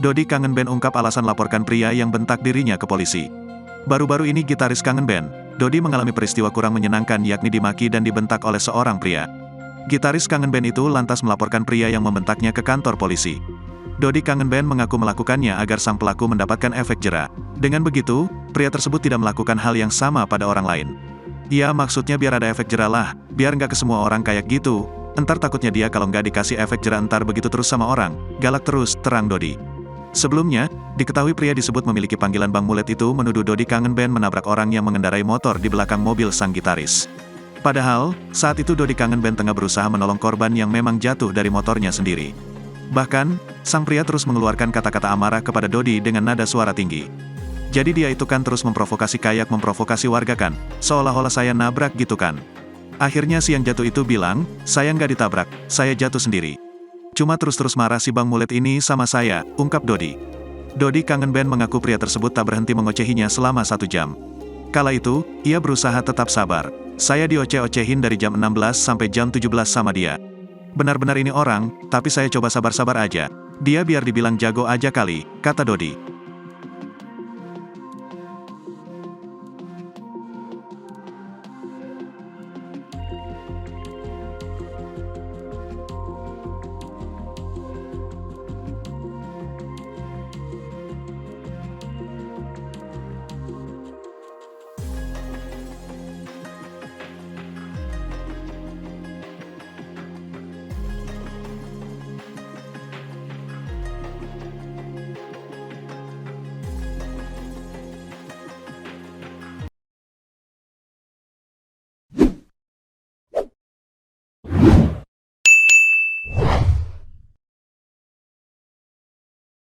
Dodi Kangen Band ungkap alasan laporkan pria yang bentak dirinya ke polisi. Baru-baru ini gitaris Kangen Band, Dodi mengalami peristiwa kurang menyenangkan yakni dimaki dan dibentak oleh seorang pria. Gitaris Kangen Band itu lantas melaporkan pria yang membentaknya ke kantor polisi. Dodi Kangen Band mengaku melakukannya agar sang pelaku mendapatkan efek jera. Dengan begitu, pria tersebut tidak melakukan hal yang sama pada orang lain. Ya maksudnya biar ada efek jera lah, biar nggak ke semua orang kayak gitu. Entar takutnya dia kalau nggak dikasih efek jera entar begitu terus sama orang, galak terus, terang Dodi. Sebelumnya, diketahui pria disebut memiliki panggilan Bang Mulet itu menuduh Dodi Kangen Band menabrak orang yang mengendarai motor di belakang mobil sang gitaris. Padahal, saat itu Dodi Kangen Band tengah berusaha menolong korban yang memang jatuh dari motornya sendiri. Bahkan, sang pria terus mengeluarkan kata-kata amarah kepada Dodi dengan nada suara tinggi. Jadi dia itu kan terus memprovokasi kayak memprovokasi warga kan, seolah-olah saya nabrak gitu kan. Akhirnya si yang jatuh itu bilang, saya nggak ditabrak, saya jatuh sendiri. Cuma terus-terus marah si Bang Mulet ini sama saya, ungkap Dodi. Dodi Kangen Band mengaku pria tersebut tak berhenti mengocehinya selama 1 jam. Kala itu, ia berusaha tetap sabar. Saya dioceh-ocehin dari jam 16 sampai jam 17 sama dia. Benar-benar ini orang, tapi saya coba sabar-sabar aja. Dia biar dibilang jago aja kali, kata Dodi.